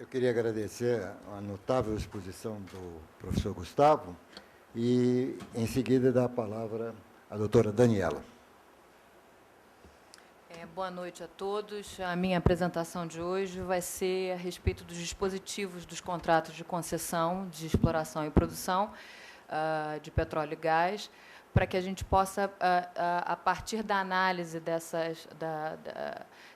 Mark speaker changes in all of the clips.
Speaker 1: Eu queria agradecer a notável exposição do professor Gustavo e, em seguida, dar a palavra à doutora Daniela.
Speaker 2: Boa noite a todos. A minha apresentação de hoje vai ser a respeito dos dispositivos dos contratos de concessão de exploração e produção de petróleo e gás, para que a gente possa, a partir da análise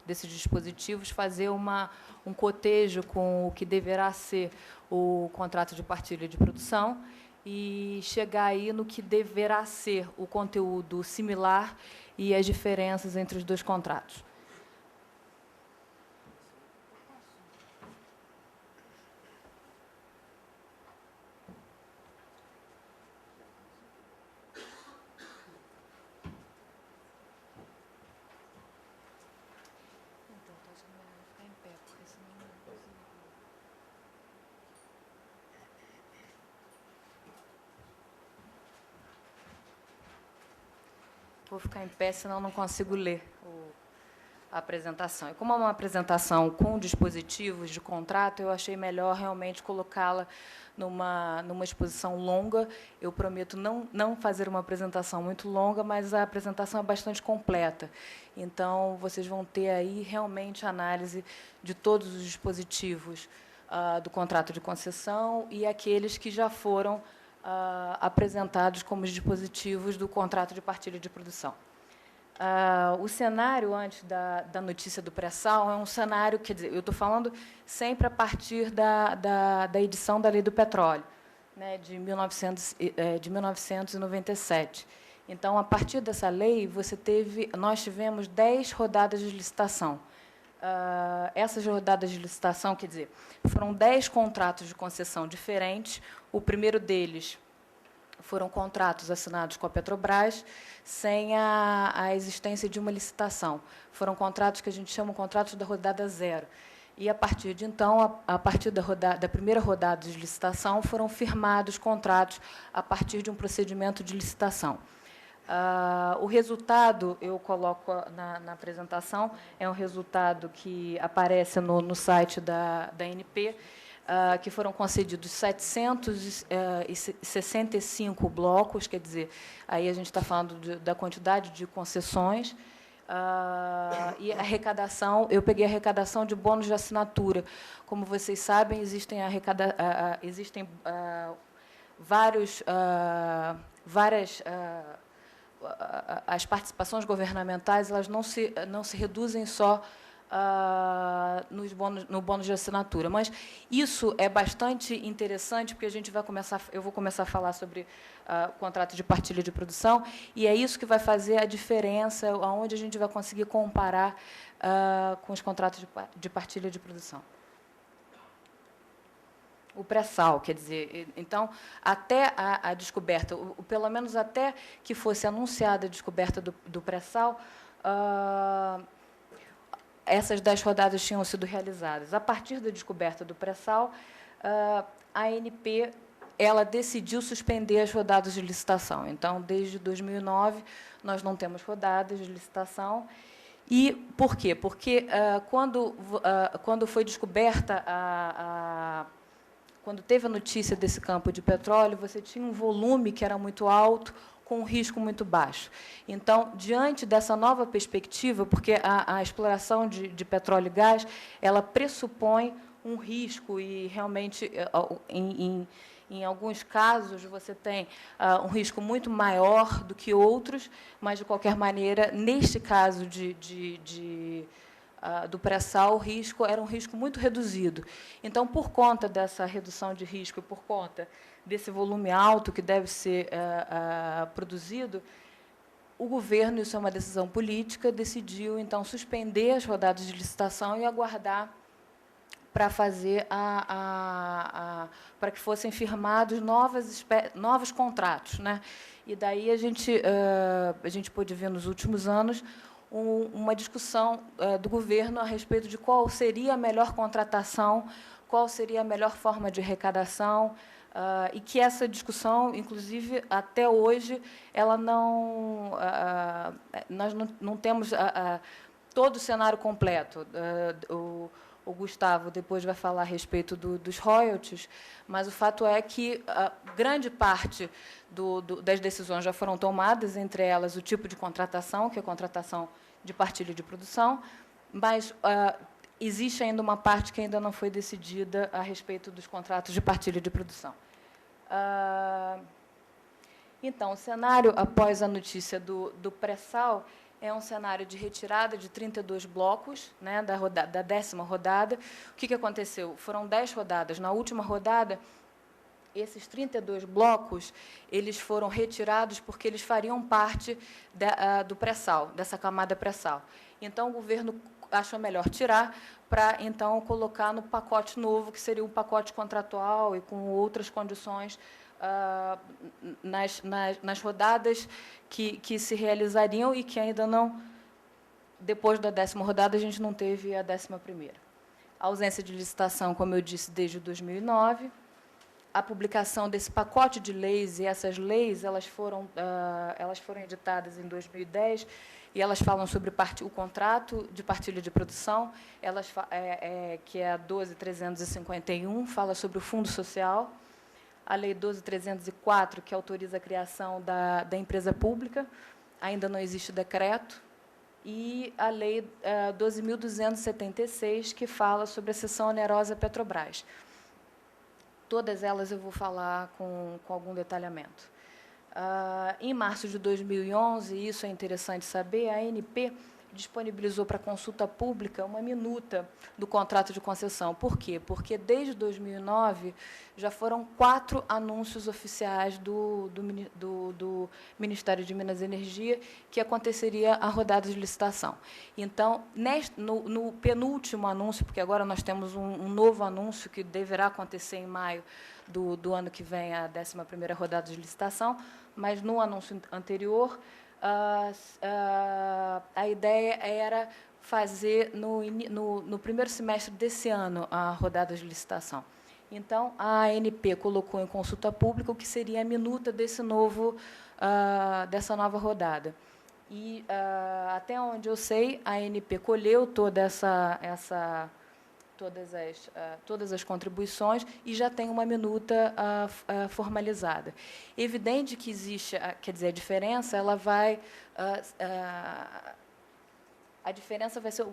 Speaker 2: desses dispositivos, fazer um cotejo com o que deverá ser o contrato de partilha de produção e chegar aí no que deverá ser o conteúdo similar e as diferenças entre os dois contratos. Vou ficar em pé, senão não consigo ler a apresentação. E como é uma apresentação com dispositivos de contrato, eu achei melhor realmente colocá-la numa exposição longa. Eu prometo não fazer uma apresentação muito longa, mas a apresentação é bastante completa. Então, vocês vão ter aí realmente a análise de todos os dispositivos do contrato de concessão e aqueles que já foram apresentados como dispositivos do contrato de partilha de produção. O cenário antes da notícia do pré-sal é um cenário, quer dizer, eu estou falando sempre a partir da edição da Lei do Petróleo, né, de 1997. Então, a partir dessa lei, nós tivemos 10 rodadas de licitação. Essas rodadas de licitação, quer dizer, foram 10 contratos de concessão diferentes. O primeiro deles foram contratos assinados com a Petrobras sem a existência de uma licitação. Foram contratos que a gente chama de contratos da rodada zero. E, a partir de então, a partir da primeira rodada de licitação, foram firmados contratos a partir de um procedimento de licitação. O resultado, eu coloco na apresentação, é um resultado que aparece no site da ANP, que foram concedidos 765 blocos, quer dizer, aí a gente está falando da quantidade de concessões, e a arrecadação, eu peguei a arrecadação de bônus de assinatura. Como vocês sabem, existem várias as participações governamentais, elas não se reduzem só no bônus de assinatura. Mas isso é bastante interessante, porque eu vou começar a falar sobre o contrato de partilha de produção, e é isso que vai fazer a diferença, onde a gente vai conseguir comparar com os contratos de partilha de produção. O pré-sal, quer dizer, então, até a descoberta, pelo menos até que fosse anunciada a descoberta do pré-sal, essas 10 rodadas tinham sido realizadas. A partir da descoberta do pré-sal, a ANP ela decidiu suspender as rodadas de licitação. Então, desde 2009, nós não temos rodadas de licitação. E por quê? Porque quando foi descoberta quando teve a notícia desse campo de petróleo, você tinha um volume que era muito alto, com um risco muito baixo. Então, diante dessa nova perspectiva, porque a exploração de petróleo e gás, ela pressupõe um risco, e realmente, em alguns casos, você tem um risco muito maior do que outros, mas, de qualquer maneira, neste caso do pré-sal, o risco era um risco muito reduzido. Então, por conta dessa redução de risco e por conta desse volume alto que deve ser produzido, o governo, isso é uma decisão política, decidiu, então, suspender as rodadas de licitação e aguardar para fazer para que fossem firmados novos contratos, né? E daí a gente pôde ver nos últimos anos uma discussão do governo a respeito de qual seria a melhor contratação, qual seria a melhor forma de arrecadação, e que essa discussão, inclusive, até hoje, ela nós não temos todo o cenário completo. o Gustavo depois vai falar a respeito dos royalties, mas o fato é que grande parte das decisões já foram tomadas, entre elas o tipo de contratação, que é a contratação de partilha de produção, mas existe ainda uma parte que ainda não foi decidida a respeito dos contratos de partilha de produção. Então, o cenário, após a notícia do pré-sal, é um cenário de retirada de 32 blocos, né, da 10ª rodada. O que aconteceu? Foram 10 rodadas. Na última rodada, esses 32 blocos eles foram retirados porque eles fariam parte do pré-sal, dessa camada pré-sal. Então, o governo achou melhor tirar para, então, colocar no pacote novo, que seria um pacote contratual e com outras condições nas rodadas que se realizariam e que ainda não, depois da 10ª rodada, a gente não teve a 11ª. A ausência de licitação, como eu disse, desde 2009. A publicação desse pacote de leis, e essas leis elas foram editadas em 2010, e elas falam sobre o contrato de partilha de produção, que é a 12.351, fala sobre o Fundo Social, a Lei 12.304, que autoriza a criação da empresa pública, ainda não existe decreto, e a Lei 12.276, que fala sobre a cessão onerosa Petrobras. Todas elas eu vou falar com algum detalhamento. Em março de 2011, isso é interessante saber, a ANP disponibilizou para consulta pública uma minuta do contrato de concessão. Por quê? Porque, desde 2009, já foram 4 anúncios oficiais do Ministério de Minas e Energia que aconteceria a rodada de licitação. Então, no penúltimo anúncio, porque agora nós temos um novo anúncio que deverá acontecer em maio do ano que vem, a 11ª rodada de licitação, mas no anúncio anterior, a ideia era fazer no primeiro semestre desse ano a rodada de licitação. Então, a ANP colocou em consulta pública o que seria a minuta dessa nova rodada. E, até onde eu sei, a ANP colheu todas as contribuições e já tem uma minuta formalizada. Evidente que existe, quer dizer, a diferença, ela vai, a diferença vai ser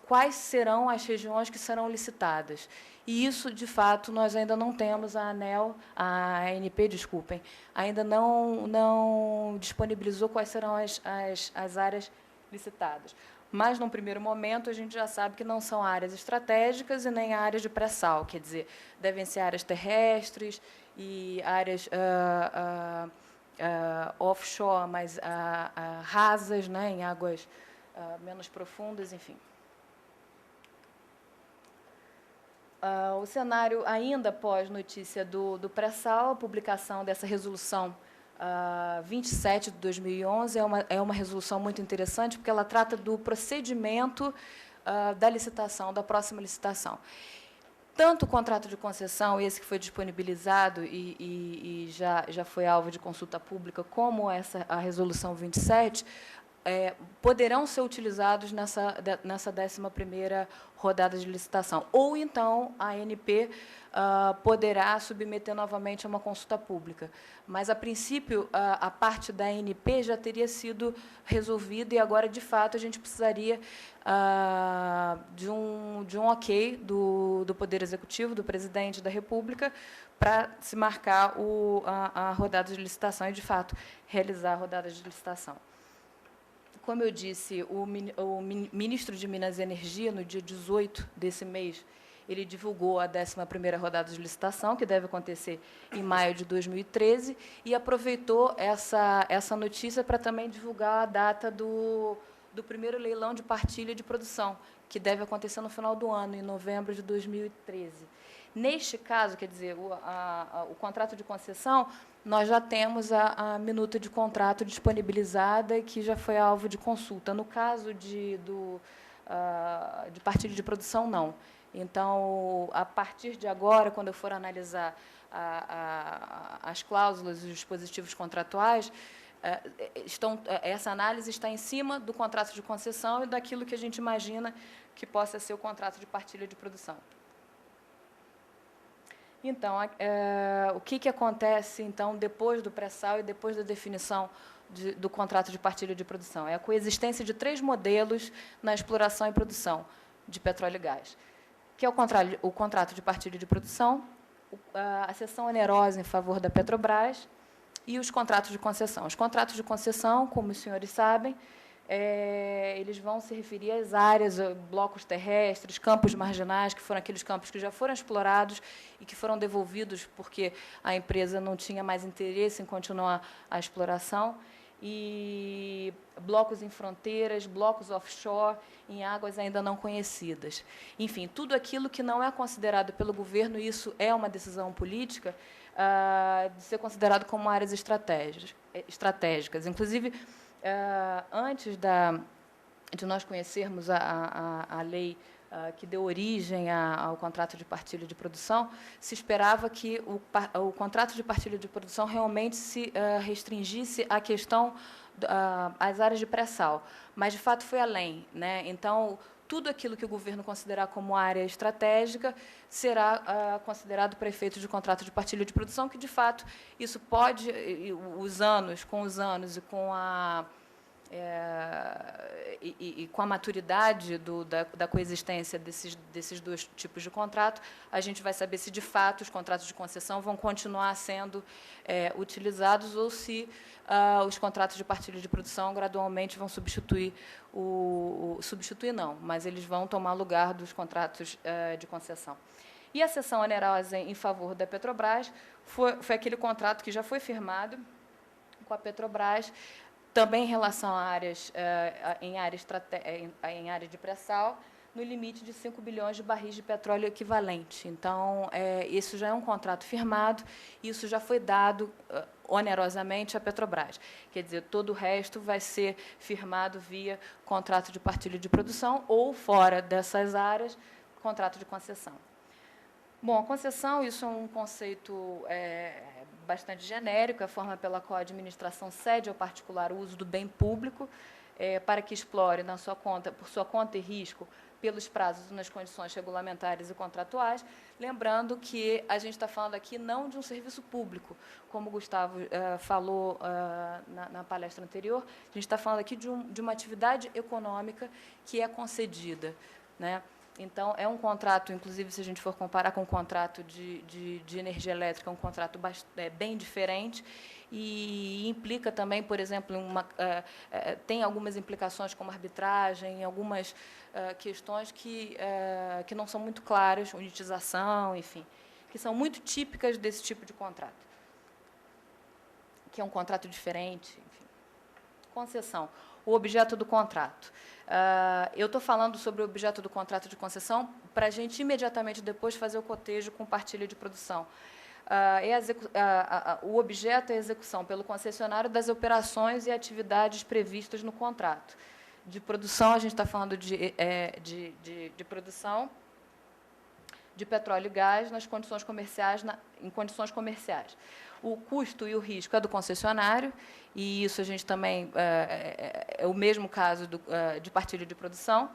Speaker 2: quais serão as regiões que serão licitadas. E isso, de fato, nós ainda não temos, a ANP, desculpem, ainda não disponibilizou quais serão as áreas licitadas. Mas, num primeiro momento, a gente já sabe que não são áreas estratégicas e nem áreas de pré-sal, quer dizer, devem ser áreas terrestres e áreas offshore, mas rasas, né, em águas menos profundas, enfim. O cenário, ainda após notícia do pré-sal, a publicação dessa resolução 27 de 2011 é uma resolução muito interessante, porque ela trata do procedimento da licitação, da próxima licitação. Tanto o contrato de concessão, esse que foi disponibilizado e já foi alvo de consulta pública, como a resolução 27, poderão ser utilizados nessa 11ª rodada de licitação. Ou, então, a ANP poderá submeter novamente a uma consulta pública. Mas, a princípio, a parte da ANP já teria sido resolvida e, agora, de fato, a gente precisaria de um ok do Poder Executivo, do Presidente da República, para se marcar a rodada de licitação e, de fato, realizar a rodada de licitação. Como eu disse, o ministro de Minas e Energia, no dia 18 desse mês, ele divulgou a 11ª rodada de licitação, que deve acontecer em maio de 2013, e aproveitou essa notícia para também divulgar a data do primeiro leilão de partilha de produção, que deve acontecer no final do ano, em novembro de 2013. Neste caso, quer dizer, o contrato de concessão, nós já temos a minuta de contrato disponibilizada, que já foi alvo de consulta. No caso de partilha de produção, não. Então, a partir de agora, quando eu for analisar as cláusulas e os dispositivos contratuais, essa análise está em cima do contrato de concessão e daquilo que a gente imagina que possa ser o contrato de partilha de produção. Então, o que acontece, então, depois do pré-sal e depois da definição do contrato de partilha de produção? É a coexistência de 3 modelos na exploração e produção de petróleo e gás, que é o contrato de partilha de produção, a cessão onerosa em favor da Petrobras e os contratos de concessão. Os contratos de concessão, como os senhores sabem, eles vão se referir às áreas, blocos terrestres, campos marginais, que foram aqueles campos que já foram explorados e que foram devolvidos porque a empresa não tinha mais interesse em continuar a exploração, e blocos em fronteiras, blocos offshore, em águas ainda não conhecidas. Enfim, tudo aquilo que não é considerado pelo governo, e isso é uma decisão política, de ser considerado como áreas estratégicas. Inclusive, antes de nós conhecermos a lei que deu origem ao contrato de partilha de produção, se esperava que o contrato de partilha de produção realmente se restringisse à questão às áreas de pré-sal, mas, de fato, foi além, né? Então, tudo aquilo que o governo considerar como área estratégica será considerado para efeitos de contrato de partilha de produção, que, de fato, isso pode, com os anos e com com a maturidade da coexistência desses 2 tipos de contrato, a gente vai saber se, de fato, os contratos de concessão vão continuar sendo utilizados ou se os contratos de partilha de produção gradualmente vão substituir substituir não, mas eles vão tomar lugar dos contratos de concessão. E a cessão onerosa em favor da Petrobras foi aquele contrato que já foi firmado com a Petrobras, também em relação a áreas, em área de pré-sal, no limite de 5 bilhões de barris de petróleo equivalente. Então, isso já é um contrato firmado, isso já foi dado onerosamente à Petrobras. Quer dizer, todo o resto vai ser firmado via contrato de partilha de produção ou, fora dessas áreas, contrato de concessão. Bom, a concessão, isso é um conceito bastante genérico, a forma pela qual a administração cede ao particular o uso do bem público para que explore por sua conta e risco, pelos prazos e nas condições regulamentares e contratuais, lembrando que a gente está falando aqui não de um serviço público, como o Gustavo falou na palestra anterior, a gente está falando aqui de uma atividade econômica que é concedida, né? Então, é um contrato, inclusive, se a gente for comparar com um contrato de energia elétrica, é um contrato bem diferente e implica também, por exemplo, tem algumas implicações como arbitragem, algumas questões que não são muito claras, unitização, enfim, que são muito típicas desse tipo de contrato, que é um contrato diferente, enfim. Concessão, o objeto do contrato. Eu estou falando sobre o objeto do contrato de concessão para a gente, imediatamente depois, fazer o cotejo com partilha de produção. O objeto é a execução pelo concessionário das operações e atividades previstas no contrato. De produção, a gente está falando de produção de petróleo e gás nas condições comerciais, em condições comerciais. O custo e o risco é do concessionário, e isso a gente também é o mesmo caso de partilha de produção,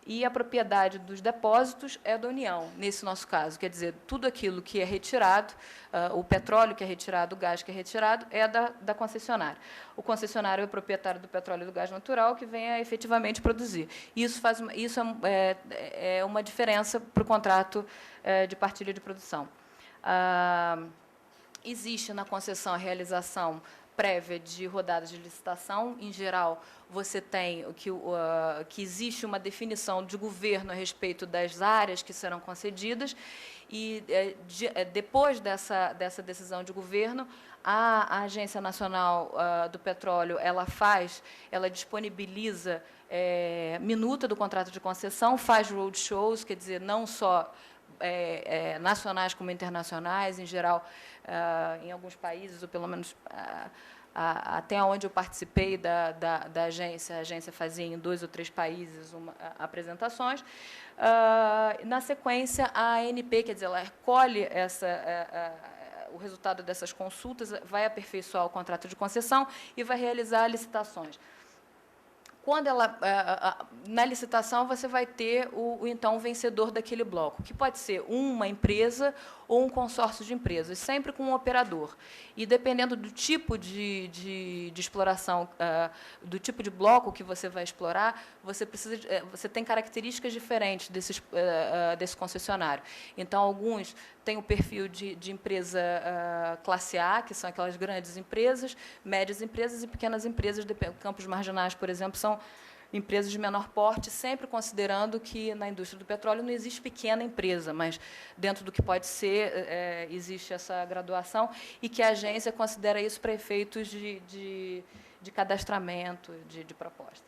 Speaker 2: e a propriedade dos depósitos é da União, nesse nosso caso. Quer dizer, tudo aquilo que é retirado, o petróleo que é retirado, o gás que é retirado, é da concessionária. O concessionário é o proprietário do petróleo e do gás natural que vem a efetivamente produzir. Isso é uma diferença para o contrato de partilha de produção. Existe na concessão a realização prévia de rodadas de licitação. Em geral, você tem que existe uma definição de governo a respeito das áreas que serão concedidas e, depois dessa decisão de governo, a Agência Nacional do Petróleo ela disponibiliza minuta do contrato de concessão, faz roadshows, quer dizer, não só nacionais como internacionais, em geral, em alguns países, ou pelo menos até onde eu participei da agência, a agência fazia em 2 ou 3 países apresentações. Na sequência, a ANP, quer dizer, ela recolhe o resultado dessas consultas vai aperfeiçoar o contrato de concessão e vai realizar licitações. Quando na licitação, você vai ter então, o vencedor daquele bloco, que pode ser uma empresa ou um consórcio de empresas, sempre com um operador. E, dependendo do tipo de exploração, do tipo de bloco que você vai explorar, você tem características diferentes desse concessionário. Então, alguns têm o perfil de empresa classe A, que são aquelas grandes empresas, médias empresas e pequenas empresas. Campos Marginais, por exemplo, são empresas de menor porte, sempre considerando que na indústria do petróleo não existe pequena empresa, mas dentro do que pode ser, existe essa graduação, e que a agência considera isso para efeitos de cadastramento, de proposta.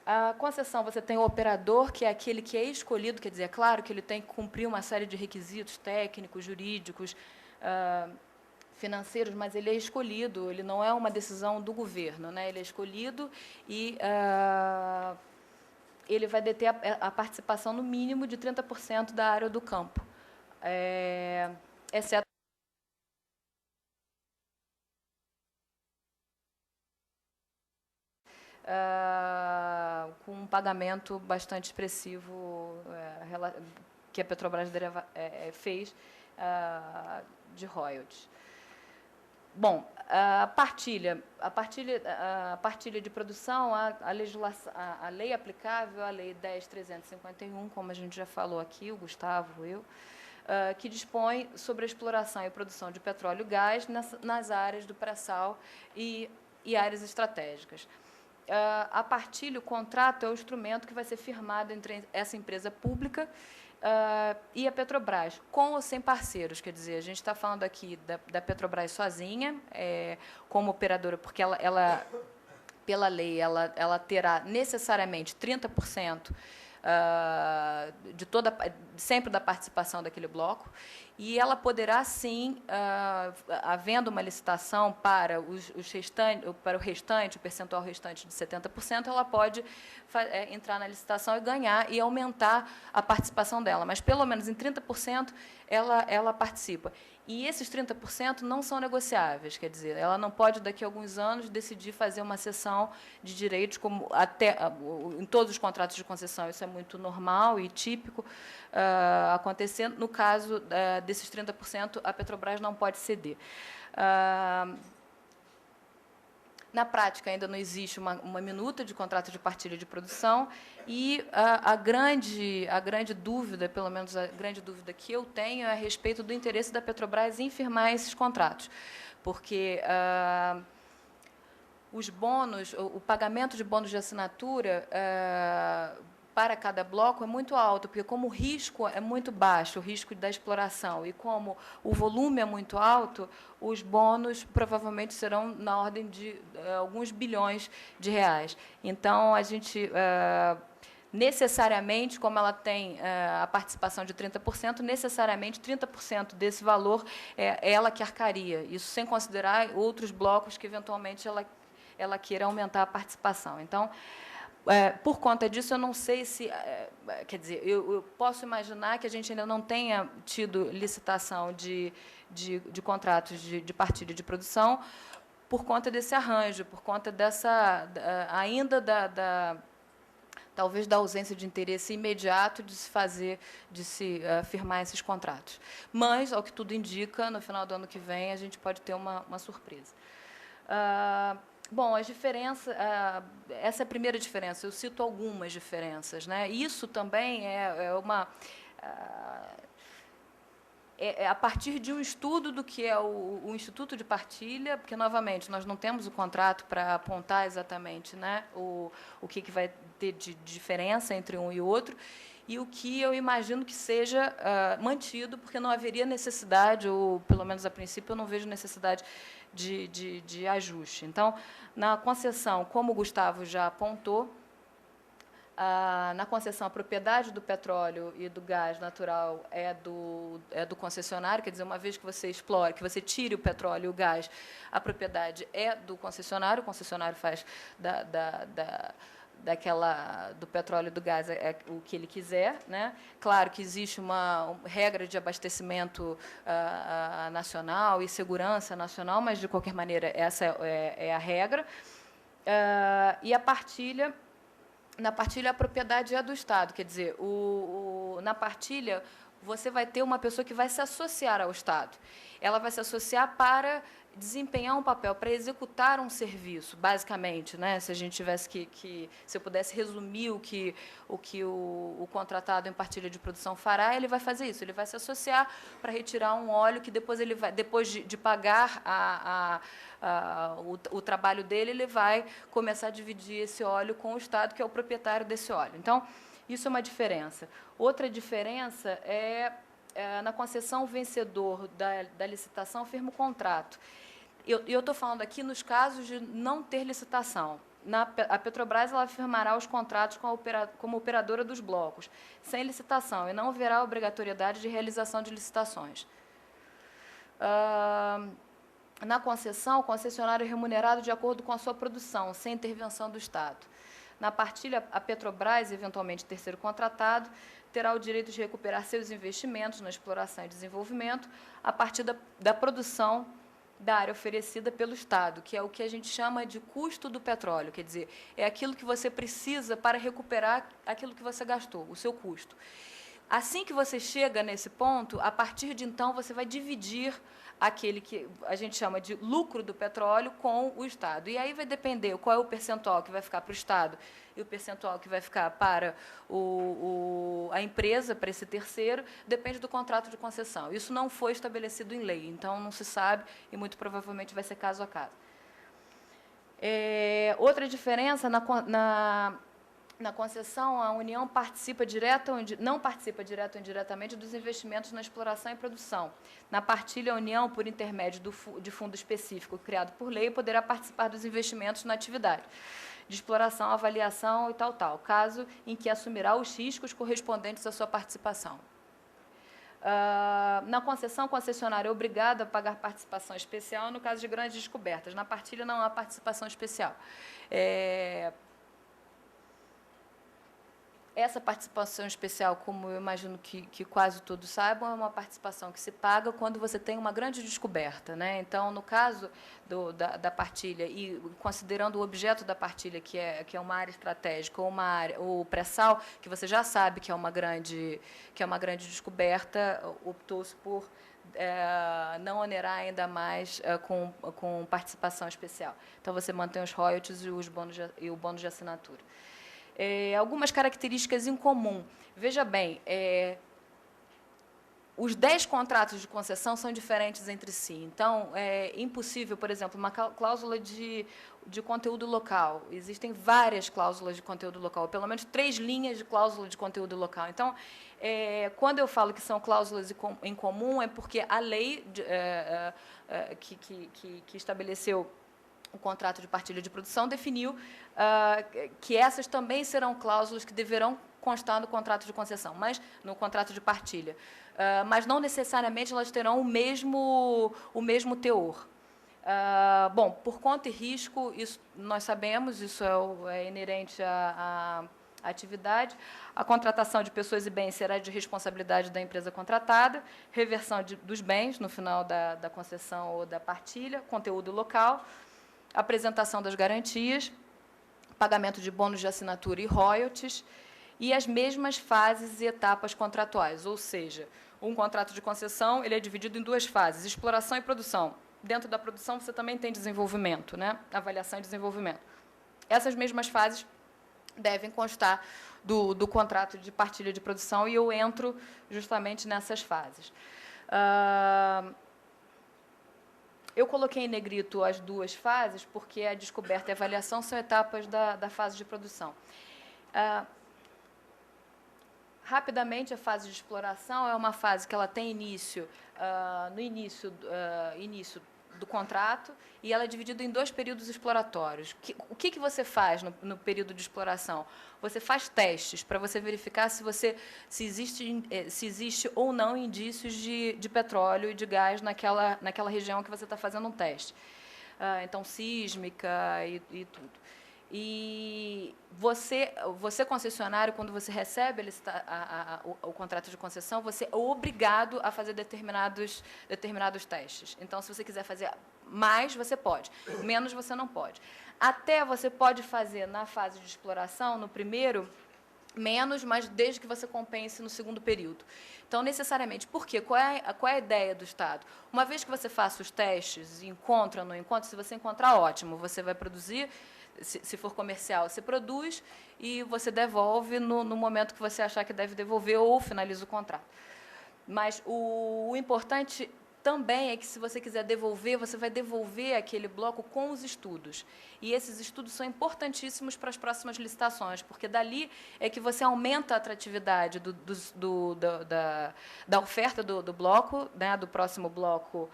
Speaker 2: A concessão, você tem o operador, que é aquele que é escolhido, quer dizer, é claro que ele tem que cumprir uma série de requisitos técnicos, jurídicos, financeiros, mas ele é escolhido, ele não é uma decisão do governo, né? Ele é escolhido e ele vai deter a participação no mínimo de 30% da área do campo, exceto com um pagamento bastante expressivo que a Petrobras fez de royalties. Bom, a partilha de produção, a lei aplicável, a Lei 10.351, como a gente já falou aqui, o Gustavo, que dispõe sobre a exploração e produção de petróleo e gás nas áreas do pré-sal e áreas estratégicas. A partilha, o contrato, é o instrumento que vai ser firmado entre essa empresa pública e a Petrobras, com ou sem parceiros. Quer dizer, a gente está falando aqui da Petrobras sozinha, como operadora, porque ela pela lei, ela terá necessariamente 30% sempre da participação daquele bloco, e ela poderá, sim, havendo uma licitação para o restante, o percentual restante de 70%, ela pode entrar na licitação e ganhar e aumentar a participação dela, mas, pelo menos, em 30%, ela participa. E esses 30% não são negociáveis, quer dizer, ela não pode, daqui a alguns anos, decidir fazer uma cessão de direitos, como em todos os contratos de concessão, isso é muito normal e típico acontecendo. No caso desses 30%, a Petrobras não pode ceder. Na prática, ainda não existe uma minuta de contrato de partilha de produção, e a grande dúvida, pelo menos a grande dúvida que eu tenho, é a respeito do interesse da Petrobras em firmar esses contratos, porque os bônus, o pagamento de bônus de assinatura para cada bloco é muito alto, porque, como o risco é muito baixo, o risco da exploração, e como o volume é muito alto, os bônus provavelmente serão na ordem de alguns bilhões de reais. Então, a gente, necessariamente, como ela tem a participação de 30%, necessariamente 30% desse valor é ela que arcaria, isso sem considerar outros blocos que, eventualmente, ela queira aumentar a participação. Então, por conta disso, eu não sei se... quer dizer, eu posso imaginar que a gente ainda não tenha tido licitação de contratos de partilha de produção por conta desse arranjo, por conta ainda talvez da ausência de interesse imediato de se firmar esses contratos. Mas, ao que tudo indica, no final do ano que vem, a gente pode ter uma surpresa. Bom, as diferenças, essa é a primeira diferença. Eu cito algumas diferenças, né? Isso também é a partir de um estudo do que é o Instituto de Partilha, porque, novamente, nós não temos o contrato para apontar exatamente, né, o que vai ter de diferença entre um e outro, e o que eu imagino que seja mantido, porque não haveria necessidade, ou, pelo menos a princípio, eu não vejo necessidade de ajuste. Então, na concessão, como o Gustavo já apontou, na concessão, a propriedade do petróleo e do gás natural é do concessionário, quer dizer, uma vez que você explore, que você tire o petróleo e o gás, a propriedade é do concessionário, o concessionário faz do petróleo e do gás é o que ele quiser, né? Claro que existe uma regra de abastecimento nacional e segurança nacional, mas, de qualquer maneira, essa é a regra. E a partilha, na partilha, a propriedade é do Estado, quer dizer, na partilha, você vai ter uma pessoa que vai se associar ao Estado. Ela vai se associar para desempenhar um papel, para executar um serviço, basicamente, né? Se a gente tivesse se eu pudesse resumir o que o contratado em partilha de produção fará, ele vai fazer isso, ele vai se associar para retirar um óleo que depois ele vai, depois de pagar o trabalho dele, ele vai começar a dividir esse óleo com o Estado, que é o proprietário desse óleo. Então, isso é uma diferença. Outra diferença é na concessão, o vencedor da licitação firma o contrato. Eu estou falando aqui nos casos de não ter licitação. A Petrobras ela firmará os contratos como operadora dos blocos, sem licitação, e não haverá obrigatoriedade de realização de licitações. Na concessão, o concessionário é remunerado de acordo com a sua produção, sem intervenção do Estado. Na partilha, a Petrobras, eventualmente terceiro contratado, terá o direito de recuperar seus investimentos na exploração e desenvolvimento a partir da produção da área oferecida pelo Estado, que é o que a gente chama de custo do petróleo, quer dizer, é aquilo que você precisa para recuperar aquilo que você gastou, o seu custo. Assim que você chega nesse ponto, a partir de então, você vai dividir aquele que a gente chama de lucro do petróleo com o Estado. E aí vai depender qual é o percentual que vai ficar para o Estado e o percentual que vai ficar para a empresa, para esse terceiro, depende do contrato de concessão. Isso não foi estabelecido em lei, então não se sabe e muito provavelmente vai ser caso a caso. Outra diferença, na concessão, a União participa não participa direta ou indiretamente dos investimentos na exploração e produção. Na partilha, a União, por intermédio de fundo específico criado por lei, poderá participar dos investimentos na atividade de exploração, avaliação e tal, caso em que assumirá os riscos correspondentes à sua participação. Na concessão, o concessionário é obrigado a pagar participação especial no caso de grandes descobertas. Na partilha, não há participação especial. Essa participação especial, como eu imagino que quase todos saibam, é uma participação que se paga quando você tem uma grande descoberta, né? Então, no caso da partilha, e considerando o objeto da partilha, que é uma área estratégica, ou o pré-sal, que você já sabe que é uma grande descoberta, optou-se por não onerar ainda mais com participação especial. Então, você mantém os royalties e o bônus de assinatura. Algumas características em comum. Veja bem, os 10 contratos de concessão são diferentes entre si. Então, é impossível, por exemplo, uma cláusula de conteúdo local. Existem várias cláusulas de conteúdo local, pelo menos 3 linhas de cláusula de conteúdo local. Então, quando eu falo que são cláusulas em comum, é porque a lei que estabeleceu o contrato de partilha de produção definiu que essas também serão cláusulas que deverão constar no contrato de concessão, mas no contrato de partilha. Mas não necessariamente elas terão o mesmo teor. Bom, por conta e risco, isso nós sabemos, isso é inerente à atividade. A contratação de pessoas e bens será de responsabilidade da empresa contratada, reversão dos bens no final da concessão ou da partilha, conteúdo local, apresentação das garantias, pagamento de bônus de assinatura e royalties, e as mesmas fases e etapas contratuais, ou seja, um contrato de concessão ele é dividido em 2 fases, exploração e produção. Dentro da produção, você também tem desenvolvimento, né? Avaliação e desenvolvimento. Essas mesmas fases devem constar do contrato de partilha de produção, e eu entro justamente nessas fases. Eu coloquei em negrito as 2 fases, porque a descoberta e a avaliação são etapas da fase de produção. Rapidamente, a fase de exploração é uma fase que ela tem início no início do contrato, e ela é dividida em 2 períodos exploratórios. O que você faz no período de exploração? Você faz testes para você verificar se existe ou não indícios de petróleo e de gás naquela região que você está fazendo um teste. Então, sísmica e tudo. E você concessionário, quando você recebe o contrato de concessão, você é obrigado a fazer determinados testes. Então, se você quiser fazer mais, você pode. Menos, você não pode. Até você pode fazer, na fase de exploração, no primeiro, menos, mas desde que você compense no segundo período. Então, necessariamente, por quê? Qual é a ideia do Estado? Uma vez que você faça os testes, encontra ou não encontra, se você encontrar, ótimo, você vai produzir. Se for comercial, você produz e você devolve no momento que você achar que deve devolver ou finaliza o contrato. Mas o importante também é que, se você quiser devolver, você vai devolver aquele bloco com os estudos. E esses estudos são importantíssimos para as próximas licitações, porque dali é que você aumenta a atratividade da oferta do bloco, né, do próximo bloco,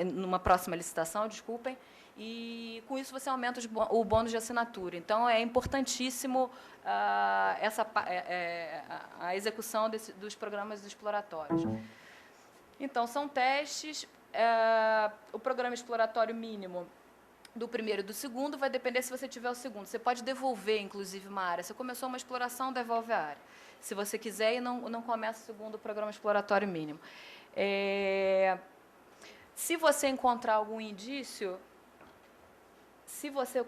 Speaker 2: numa próxima licitação, desculpem, e, com isso, você aumenta o bônus de assinatura. Então, é importantíssimo a execução dos programas exploratórios. Então, são testes. O programa exploratório mínimo do primeiro e do segundo vai depender se você tiver o segundo. Você pode devolver, inclusive, uma área. Você começou uma exploração, devolve a área. Se você quiser, e não começa o segundo programa exploratório mínimo. Se você encontrar algum indício... você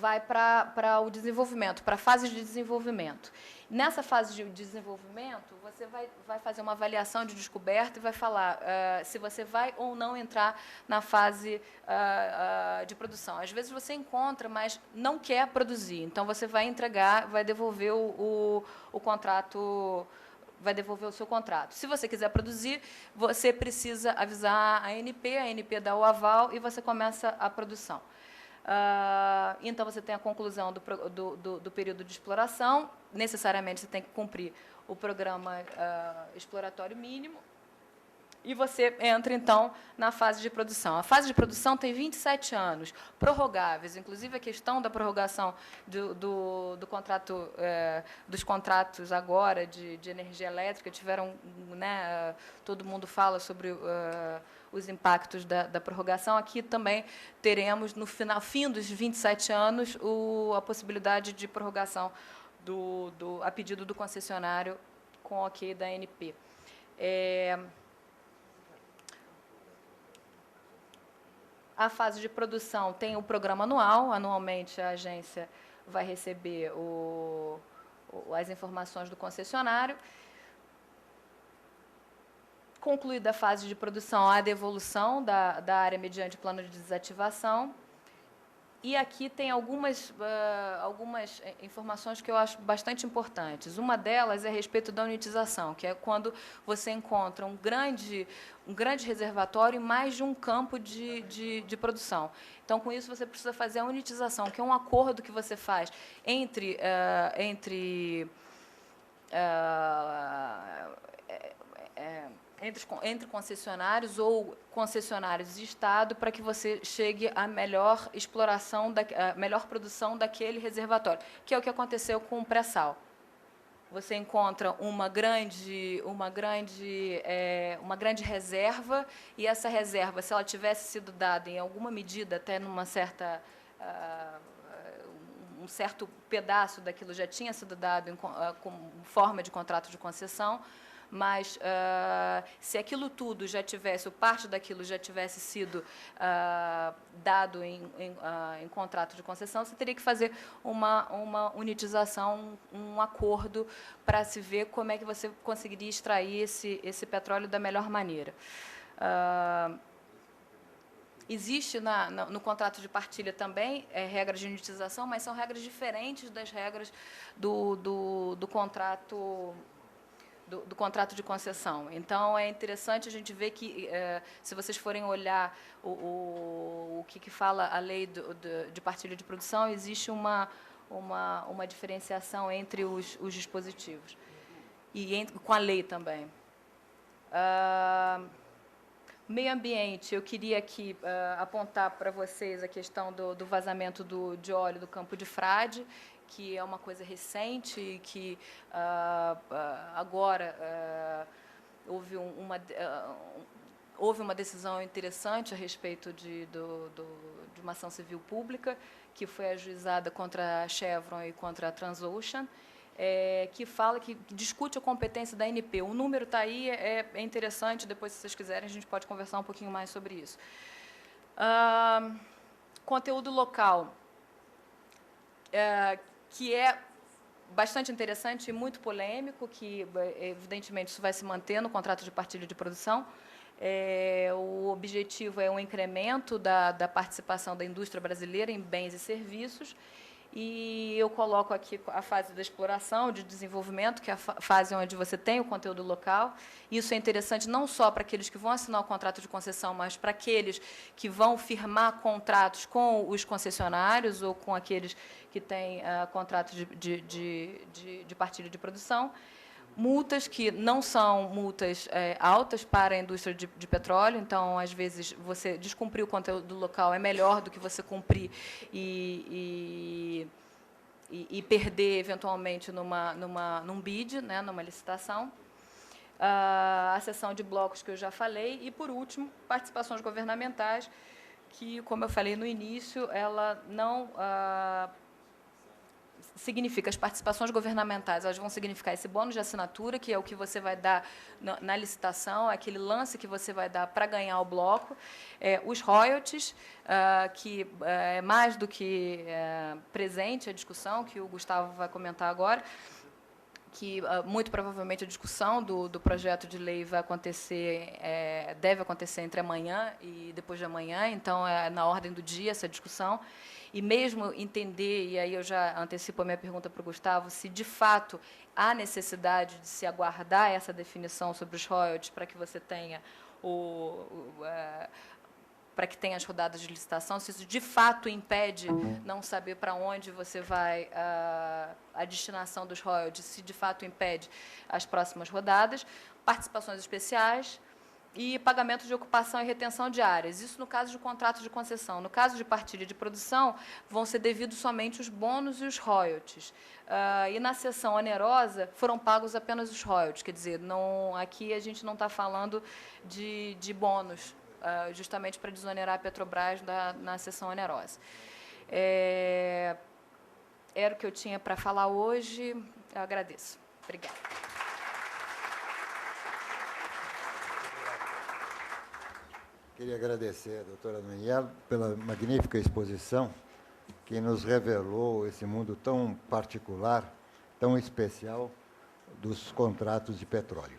Speaker 2: vai para o desenvolvimento, para a fase de desenvolvimento. Nessa fase de desenvolvimento, você vai fazer uma avaliação de descoberta e vai falar se você vai ou não entrar na fase de produção. Às vezes você encontra, mas não quer produzir. Então, você vai entregar, vai devolver o contrato, vai devolver o seu contrato. Se você quiser produzir, você precisa avisar a ANP dá o aval e você começa a produção. Então, você tem a conclusão do período de exploração. Necessariamente, você tem que cumprir o programa exploratório mínimo. E você entra, então, na fase de produção. A fase de produção tem 27 anos, prorrogáveis. Inclusive, a questão da prorrogação do contrato, dos contratos agora de energia elétrica, tiveram, né, todo mundo fala sobre os impactos da prorrogação. Aqui também teremos, no fim dos 27 anos, a possibilidade de prorrogação a pedido do concessionário com o ok da ANP. A fase de produção tem o programa anual. Anualmente, a agência vai receber as informações do concessionário. Concluída a fase de produção, há a devolução da área mediante plano de desativação. E aqui tem algumas informações que eu acho bastante importantes. Uma delas é a respeito da unitização, que é quando você encontra um grande reservatório e mais de um campo de produção. Então, com isso, você precisa fazer a unitização, que é um acordo que você faz entre concessionários ou concessionários de Estado, para que você chegue à melhor exploração, à melhor produção daquele reservatório, que é o que aconteceu com o pré-sal. Você encontra uma grande reserva, e essa reserva, se ela tivesse sido dada em alguma medida, até numa certa... um certo pedaço daquilo já tinha sido dado com forma de contrato de concessão, mas se aquilo tudo já tivesse, ou parte daquilo já tivesse sido dado em contrato de concessão, você teria que fazer uma unitização, um acordo, para se ver como é que você conseguiria extrair esse petróleo da melhor maneira. Existe no contrato de partilha também regras de unitização, mas são regras diferentes das regras do contrato de concessão. Então, é interessante a gente ver que, se vocês forem olhar o que fala a lei de partilha de produção, existe uma diferenciação entre os dispositivos. E com a lei também. Meio ambiente, eu queria aqui apontar para vocês a questão do vazamento de óleo do Campo de Frade, que é uma coisa recente e que agora houve houve uma decisão interessante a respeito de uma ação civil pública, que foi ajuizada contra a Chevron e contra a Transocean, que discute a competência da ANP. O número está aí, é interessante, depois, se vocês quiserem, a gente pode conversar um pouquinho mais sobre isso. Conteúdo local, que é bastante interessante e muito polêmico, que, evidentemente, isso vai se manter no contrato de partilha de produção. O objetivo é um incremento da participação da indústria brasileira em bens e serviços, e eu coloco aqui a fase da exploração, de desenvolvimento, que é a fase onde você tem o conteúdo local. Isso é interessante não só para aqueles que vão assinar o contrato de concessão, mas para aqueles que vão firmar contratos com os concessionários ou com aqueles que têm contratos de partilha de produção. Multas que não são multas altas para a indústria de petróleo, então, às vezes, você descumprir o conteúdo local é melhor do que você cumprir e perder, eventualmente, num bid, né, numa licitação. A cessão de blocos, que eu já falei. E, por último, participações governamentais, que, como eu falei no início, ela não... significa, as participações governamentais, elas vão significar esse bônus de assinatura, que é o que você vai dar na licitação, aquele lance que você vai dar para ganhar o bloco, os royalties, que é mais do que presente a discussão, que o Gustavo vai comentar agora, que muito provavelmente a discussão do projeto de lei vai acontecer, deve acontecer entre amanhã e depois de amanhã, então é na ordem do dia essa discussão. E mesmo entender, e aí eu já antecipo a minha pergunta para o Gustavo, se de fato há necessidade de se aguardar essa definição sobre os royalties para que você tenha para que tenha as rodadas de licitação, se isso de fato impede não saber para onde você vai a destinação dos royalties, se de fato impede as próximas rodadas, participações especiais e pagamento de ocupação e retenção de áreas. Isso no caso de contrato de concessão. No caso de partilha de produção, vão ser devidos somente os bônus e os royalties. E na seção onerosa, foram pagos apenas os royalties. Quer dizer, aqui a gente não está falando de bônus, justamente para desonerar a Petrobras na seção onerosa. Era o que eu tinha para falar hoje. Eu agradeço. Obrigada.
Speaker 1: Queria agradecer a doutora Daniela pela magnífica exposição que nos revelou esse mundo tão particular, tão especial dos contratos de petróleo.